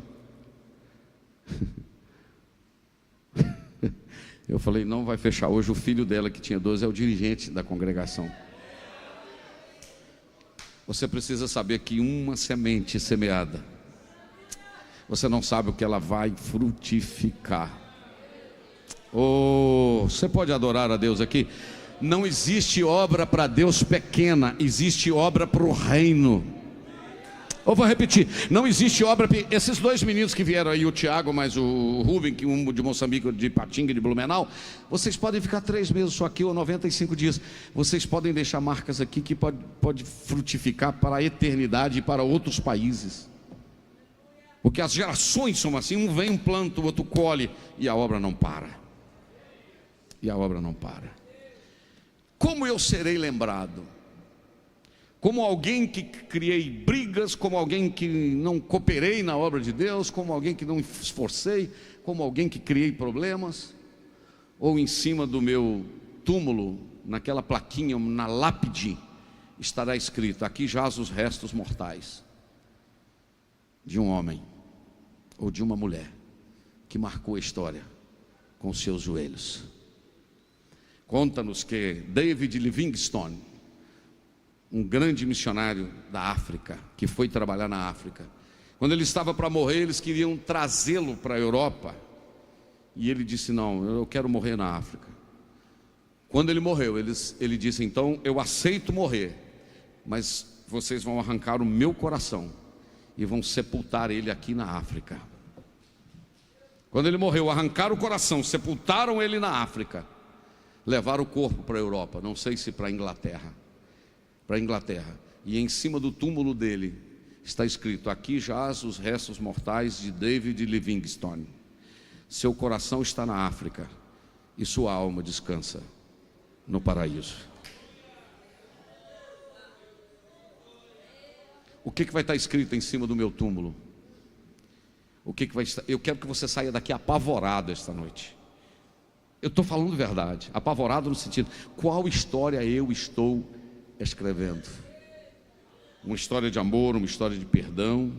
Eu falei, não vai fechar. Hoje o filho dela, que tinha 12, é o dirigente da congregação. Você precisa saber que uma semente semeada, você não sabe o que ela vai frutificar. Oh, você pode adorar a Deus aqui? Não existe obra para Deus pequena, existe obra para o reino. Eu vou repetir, não existe obra. Esses dois meninos que vieram aí, o Tiago mais o Rubem, que um de Moçambique, de Patinga, de Blumenau, vocês podem ficar 3 meses só aqui ou 95 dias. Vocês podem deixar marcas aqui que pode frutificar para a eternidade e para outros países. Porque as gerações são assim, um vem, um planta, o outro colhe, e a obra não para. E a obra não para. Como eu serei lembrado? Como alguém que criei brigas, como alguém que não cooperei na obra de Deus, como alguém que não me esforcei, como alguém que criei problemas? Ou em cima do meu túmulo, naquela plaquinha, na lápide, estará escrito: aqui jaz os restos mortais de um homem ou de uma mulher que marcou a história com seus joelhos. Conta-nos que David Livingstone, um grande missionário da África, que foi trabalhar na África, quando ele estava para morrer, eles queriam trazê-lo para a Europa, e ele disse: não, eu quero morrer na África. Quando ele morreu, ele disse: então eu aceito morrer, mas vocês vão arrancar o meu coração e vão sepultar ele aqui na África. Quando ele morreu, arrancaram o coração, sepultaram ele na África, levaram o corpo para a Europa, não sei se para a Inglaterra, e em cima do túmulo dele está escrito: aqui jaz os restos mortais de David Livingstone. Seu coração está na África e sua alma descansa no paraíso. O que vai estar escrito em cima do meu túmulo? O que vai estar? Eu quero que você saia daqui apavorado esta noite. Eu estou falando verdade, apavorado no sentido, qual história eu estou escrevendo? Uma história de amor, uma história de perdão,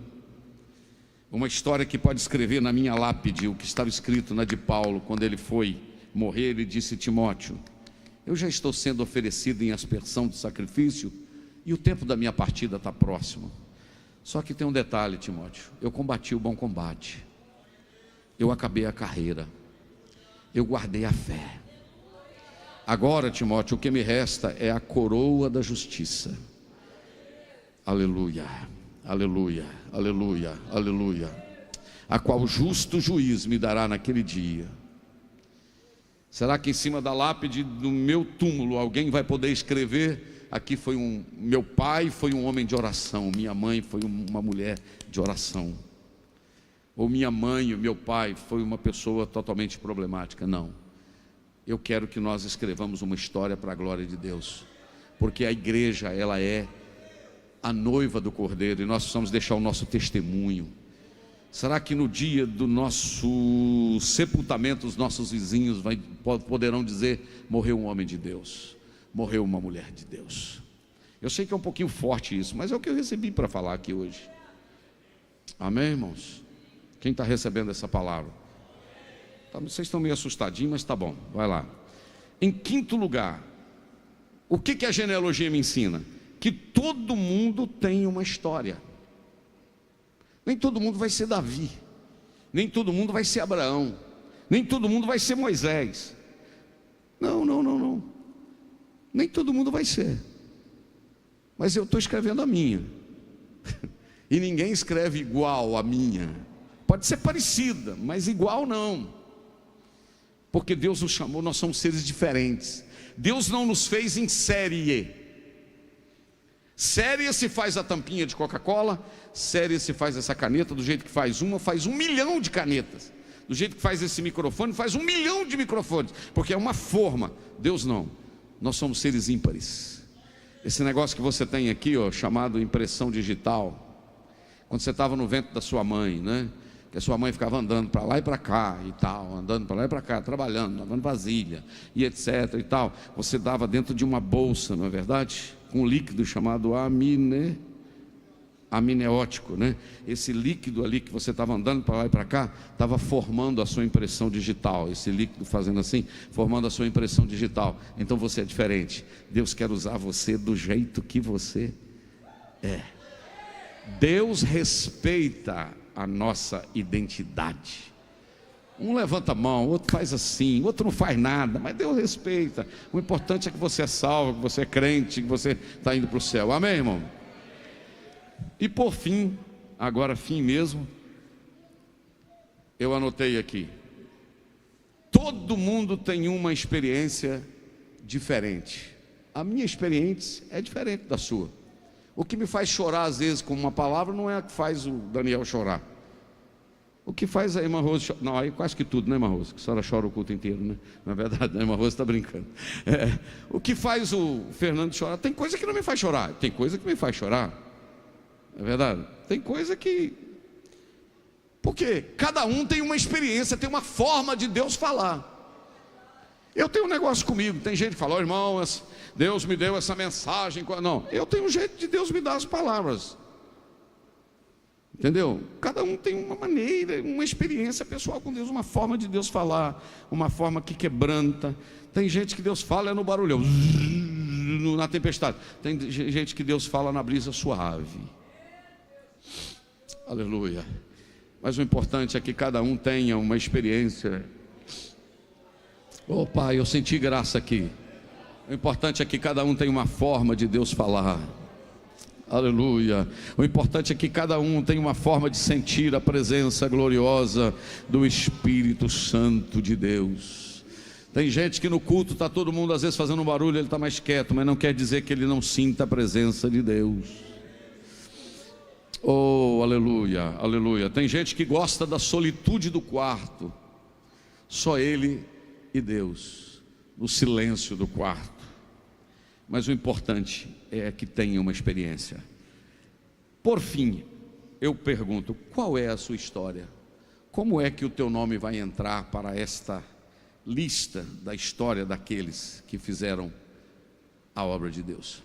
uma história que pode escrever na minha lápide o que estava escrito na de Paulo, quando ele foi morrer. Ele disse: Timóteo, eu já estou sendo oferecido em aspersão de sacrifício e o tempo da minha partida está próximo. Só que tem um detalhe, Timóteo: eu combati o bom combate, eu acabei a carreira, eu guardei a fé. Agora, Timóteo, o que me resta é a coroa da justiça. Aleluia, aleluia, aleluia, aleluia. A qual o justo juiz me dará naquele dia. Será que em cima da lápide do meu túmulo alguém vai poder escrever: aqui foi meu pai foi um homem de oração, minha mãe foi uma mulher de oração, ou minha mãe e meu pai foi uma pessoa totalmente problemática? Não. eu quero que nós escrevamos uma história para a glória de Deus, porque a igreja, ela é a noiva do Cordeiro, e nós precisamos deixar o nosso testemunho. Será que no dia do nosso sepultamento os nossos vizinhos poderão dizer: morreu um homem de Deus, morreu uma mulher de Deus? Eu sei que é um pouquinho forte isso, mas é o que eu recebi para falar aqui hoje. Amém, irmãos? Quem está recebendo essa palavra? Vocês estão meio assustadinhos, mas está bom, vai lá. Em quinto lugar, o que a genealogia me ensina? Que todo mundo tem uma história. Nem todo mundo vai ser Davi, nem todo mundo vai ser Abraão, nem todo mundo vai ser Moisés. Não. Nem todo mundo vai ser. Mas eu estou escrevendo a minha. E ninguém escreve igual a minha. Pode ser parecida, mas igual não. Porque Deus nos chamou, nós somos seres diferentes. Deus não nos fez em série. Série se faz a tampinha de Coca-Cola, série se faz essa caneta, do jeito que faz 1 milhão de canetas. Do jeito que faz esse microfone, faz 1 milhão de microfones, porque é uma forma. Deus não, nós somos seres ímpares. Esse negócio que você tem aqui, ó, chamado impressão digital, quando você estava no ventre da sua mãe, né? Que a sua mãe ficava andando para lá e para cá e tal, andando para lá e para cá, trabalhando, lavando vasilha e etc e tal. Você dava dentro de uma bolsa, não é verdade? Com um líquido chamado amniótico, né? Esse líquido ali que você estava andando para lá e para cá, estava formando a sua impressão digital. Esse líquido fazendo assim, formando a sua impressão digital. Então você é diferente. Deus quer usar você do jeito que você é. Deus respeita a nossa identidade. Um levanta a mão, outro faz assim, outro não faz nada, mas Deus respeita. O importante é que você é salvo, que você é crente, que você está indo para o céu. Amém, irmão? E por fim, agora fim mesmo, eu anotei aqui: todo mundo tem uma experiência diferente. A minha experiência é diferente da sua. O que me faz chorar às vezes com uma palavra não é a que faz o Daniel chorar. O que faz a irmã Rose chorar? Não, aí quase que tudo, né, irmã Rose? Que a senhora chora o culto inteiro, né? Na verdade, a irmã Rose está brincando. O que faz o Fernando chorar? Tem coisa que não me faz chorar, tem coisa que me faz chorar. É verdade? Tem coisa que... Porque cada um tem uma experiência, tem uma forma de Deus falar. Eu tenho um negócio comigo, tem gente que fala: oh, irmão, Deus me deu essa mensagem. Não, eu tenho um jeito de Deus me dar as palavras. Entendeu? Cada um tem uma maneira, uma experiência pessoal com Deus, uma forma de Deus falar, uma forma que quebranta. Tem gente que Deus fala no barulhão, na tempestade. Tem gente que Deus fala na brisa suave. Aleluia. Mas o importante é que cada um tenha uma experiência. Oh Pai, eu senti graça aqui. O importante é que cada um tenha uma forma de Deus falar. Aleluia. O importante é que cada um tenha uma forma de sentir a presença gloriosa do Espírito Santo de Deus. Tem gente que no culto está todo mundo às vezes fazendo um barulho, ele está mais quieto, mas não quer dizer que ele não sinta a presença de Deus. Oh, aleluia, aleluia. Tem gente que gosta da solitude do quarto, só ele e Deus, no silêncio do quarto. Mas o importante é que tenha uma experiência. Por fim, eu pergunto: qual é a sua história? Como é que o teu nome vai entrar para esta lista da história daqueles que fizeram a obra de Deus?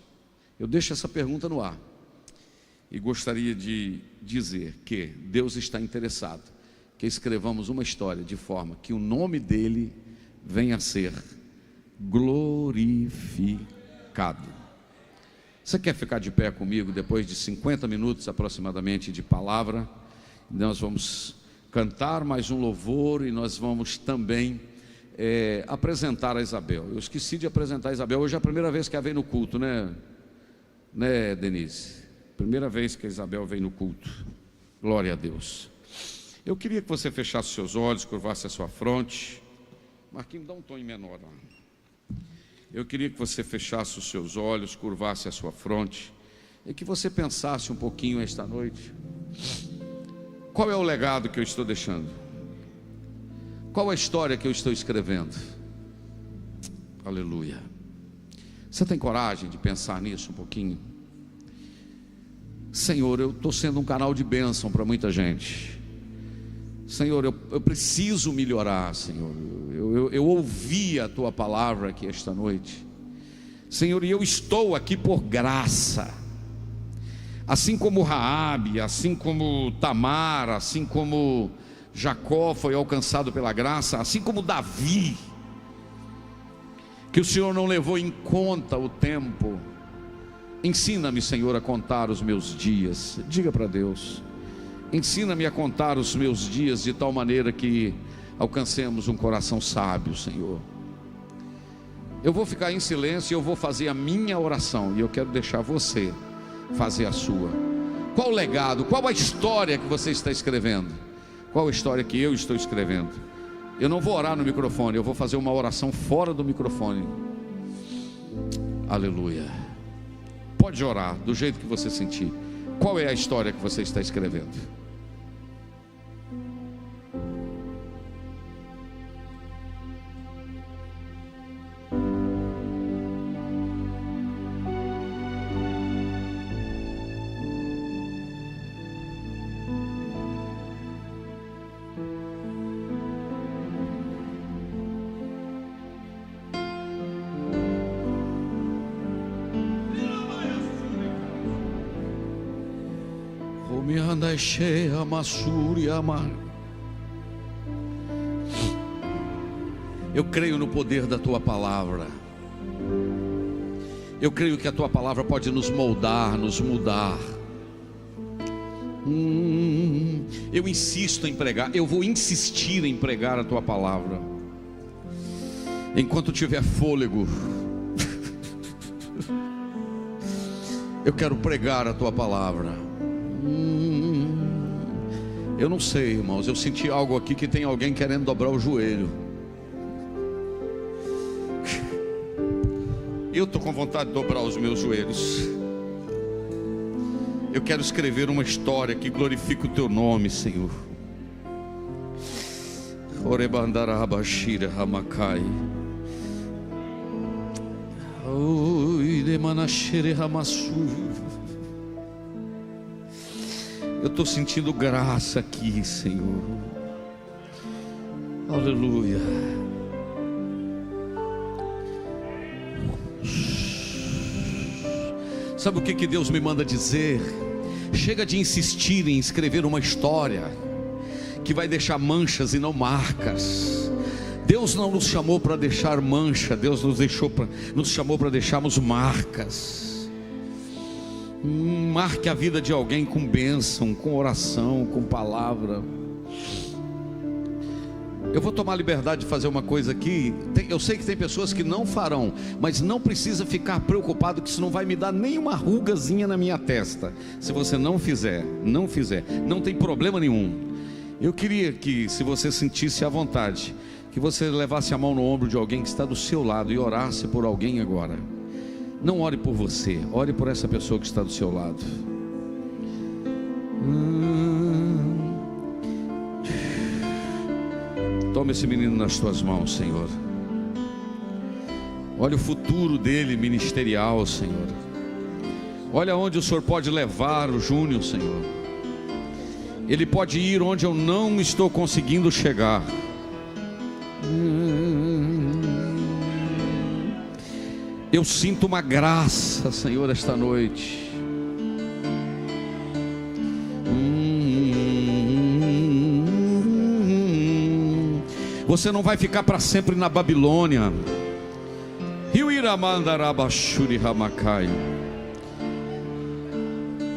Eu deixo essa pergunta no ar e gostaria de dizer que Deus está interessado que escrevamos uma história de forma que o nome dele venha a ser glorificado. Você quer ficar de pé comigo depois de 50 minutos aproximadamente de palavra? Nós vamos cantar mais um louvor e nós vamos também apresentar a Isabel. Eu esqueci de apresentar a Isabel. Hoje é a primeira vez que ela vem no culto, né, Denise? Primeira vez que a Isabel vem no culto. Glória a Deus. Eu queria que você fechasse seus olhos, curvasse a sua fronte. Marquinhos, dá um tom em menor lá. Eu queria que você fechasse os seus olhos, curvasse a sua fronte e que você pensasse um pouquinho esta noite: qual é o legado que eu estou deixando? Qual a história que eu estou escrevendo? Aleluia. Você tem coragem de pensar nisso um pouquinho? Senhor, eu estou sendo um canal de bênção para muita gente. Senhor, eu preciso melhorar, Senhor. Eu ouvi a Tua palavra aqui esta noite, Senhor, e eu estou aqui por graça. Assim como Raabe, assim como Tamar, assim como Jacó foi alcançado pela graça, assim como Davi, que o Senhor não levou em conta o tempo. Ensina-me, Senhor, a contar os meus dias. Diga para Deus: ensina-me a contar os meus dias de tal maneira que alcancemos um coração sábio, Senhor. Eu vou ficar em silêncio e eu vou fazer a minha oração, e eu quero deixar você fazer a sua. Qual o legado, qual a história que você está escrevendo? Qual a história que eu estou escrevendo? Eu não vou orar no microfone, eu vou fazer uma oração fora do microfone. Aleluia. Pode orar do jeito que você sentir. Qual é a história que você está escrevendo? Eu creio no poder da Tua palavra. Eu creio que a Tua palavra pode nos moldar, nos mudar. Eu insisto em pregar, eu vou insistir em pregar a Tua palavra enquanto tiver fôlego. Eu quero pregar a Tua palavra. Eu não sei, irmãos, eu senti algo aqui que tem alguém querendo dobrar o joelho. Eu estou com vontade de dobrar os meus joelhos. Eu quero escrever uma história que glorifique o Teu nome, Senhor. Orebandarabashira Hamakai. Oi, Demanashere Hamassu. Eu estou sentindo graça aqui, Senhor. Aleluia. Sabe o que Deus me manda dizer? Chega de insistir em escrever uma história que vai deixar manchas e não marcas. Deus não nos chamou para deixar mancha, Deus nos chamou para deixarmos marcas. Marque a vida de alguém com bênção, com oração, com palavra. Eu vou tomar liberdade de fazer uma coisa aqui. Eu sei que tem pessoas que não farão, mas não precisa ficar preocupado, que isso não vai me dar nenhuma rugazinha na minha testa. Se você não fizer, não tem problema nenhum. Eu queria que, se você sentisse à vontade, que você levasse a mão no ombro de alguém que está do seu lado e orasse por alguém agora. Não ore por você, ore por essa pessoa que está do seu lado. Toma esse menino nas tuas mãos, Senhor. Olha o futuro dele ministerial, Senhor. Olha onde o Senhor pode levar o Júnior, Senhor. Ele pode ir onde eu não estou conseguindo chegar. Eu sinto uma graça, Senhor, esta noite. Você não vai ficar para sempre na Babilônia. Hiuiramandarabashuri Hamakai.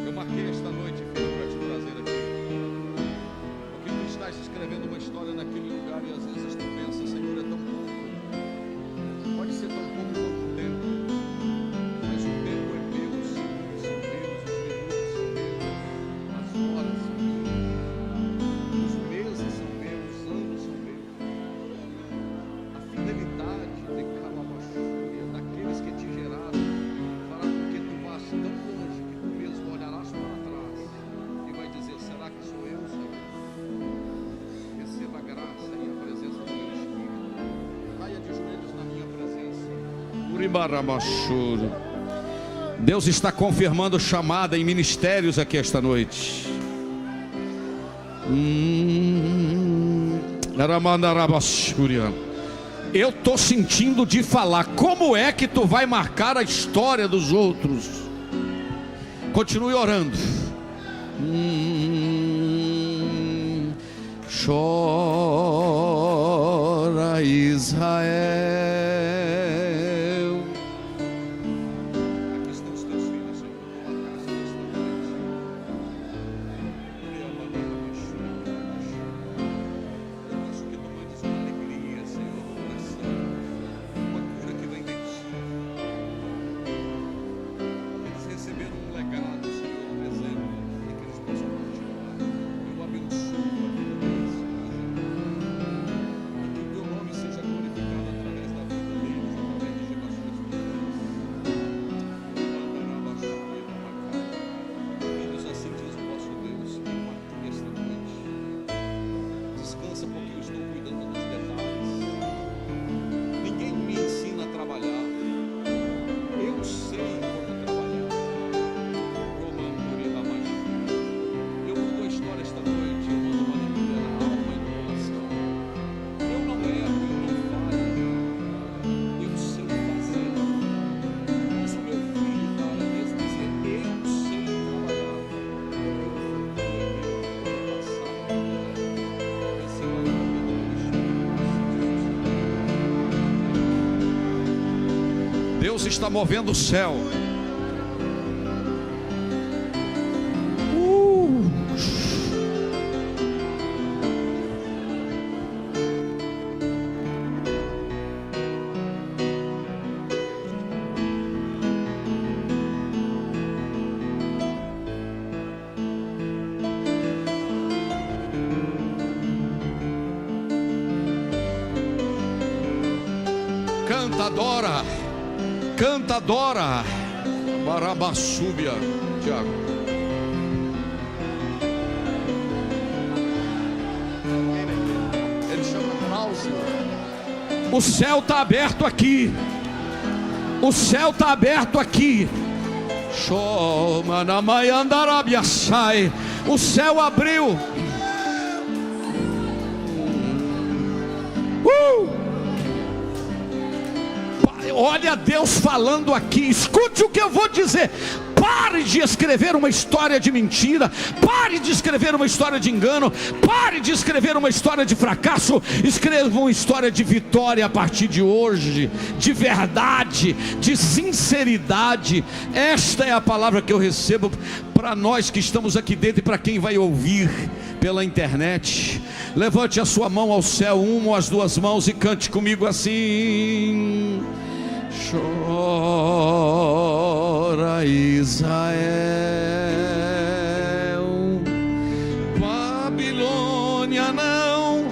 Eu marquei esta noite, filho, para te trazer aqui, porque tu estás escrevendo uma história naquele lugar e às vezes tu pensa, Senhor, é tão pouco. Pode ser tão pouco quanto o tempo, mas o tempo é meu, os segundos são meus, os minutos são meus, as horas são meus, os meses são meus, os anos são meus. A fidelidade de Calabashúria, daqueles que te geraram, fará com que tu Deus está confirmando chamada em ministérios aqui esta noite. Eu estou sentindo de falar. Como é que tu vai marcar a história dos outros? Continue orando. Chora Israel. Aqui estão os teus filhos, Senhor. Eu peço que tu mandes uma alegria, Senhor, no coração, uma cura que vem de ti. Eles receberam um legado, Senhor, um exemplo, e que eles possam continuar. Eu abençoo a vida deles. Que o teu nome seja glorificado através da vida deles, através de gerações futuras. Filhos, assim diz o vosso Deus, venham aqui esta noite. Descansa porque eu estou cuidando dos detalhes. Ninguém me ensina a trabalhar. Eu sei como trabalhar. Eu mudo a história esta noite. Eu mando uma alegria na alma e no coração. Eu não erro, eu não falho. Eu sei fazer. Mas o meu filho para mesmo dizer, eu sei trabalhar. Deus está movendo o céu. Canta, adora. Canta, adora. Barabassúbia, Tiago. Ele chama Drauzio. O céu está aberto aqui. O céu está aberto aqui. O céu abriu. Olha Deus falando aqui. Escute o que eu vou dizer. Pare de escrever uma história de mentira. Pare de escrever uma história de engano. Pare de escrever uma história de fracasso. Escreva uma história de vitória a partir de hoje. De verdade, de sinceridade. Esta é a palavra que eu recebo para nós que estamos aqui dentro e para quem vai ouvir pela internet. Levante a sua mão ao céu, uma ou as duas mãos, e cante comigo assim. Chora Israel, Babilônia não.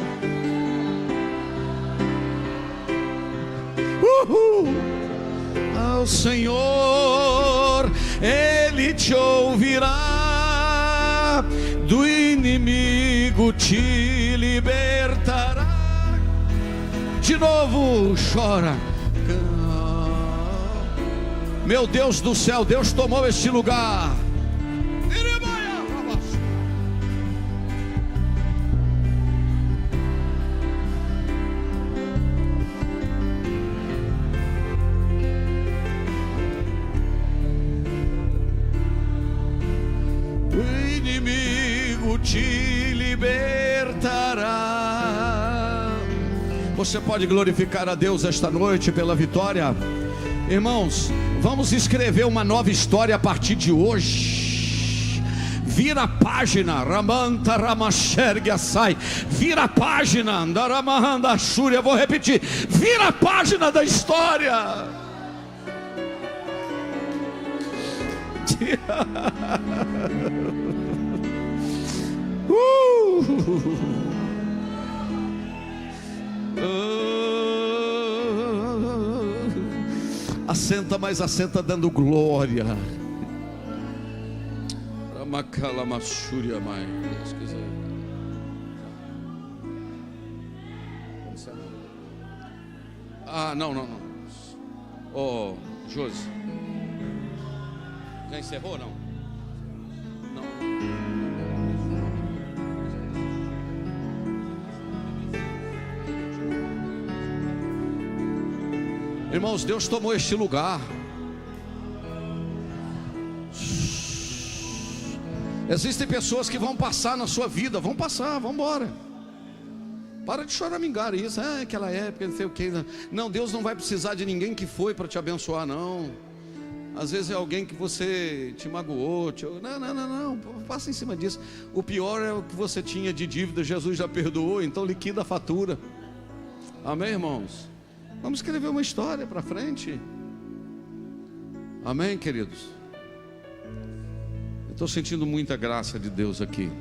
Ao Senhor, Ele te ouvirá, do inimigo te libertará. De novo, chora. Meu Deus do céu, Deus tomou este lugar. O inimigo te libertará. Você pode glorificar a Deus esta noite pela vitória. Irmãos, vamos escrever uma nova história a partir de hoje. Vira a página, Ramanta Ramashergia sai. Vira a página, Andaramahanda Shúria. Vou repetir: vira a página da história. Assenta, mas assenta dando glória. Ramacalamassúria, mãe. Deus quiser. Ah, não. Ô, Josi, já encerrou ou não? Não. Irmãos, Deus tomou este lugar. Existem pessoas que vão passar na sua vida, vão passar, vão embora. Para de choramingar isso, aquela época, não sei o que. Não, Deus não vai precisar de ninguém que foi para te abençoar, não. Às vezes é alguém que você te magoou, não, passa em cima disso. O pior é o que você tinha de dívida, Jesus já perdoou, então liquida a fatura. Amém, irmãos? Vamos escrever uma história para frente. Amém, queridos? Eu estou sentindo muita graça de Deus aqui.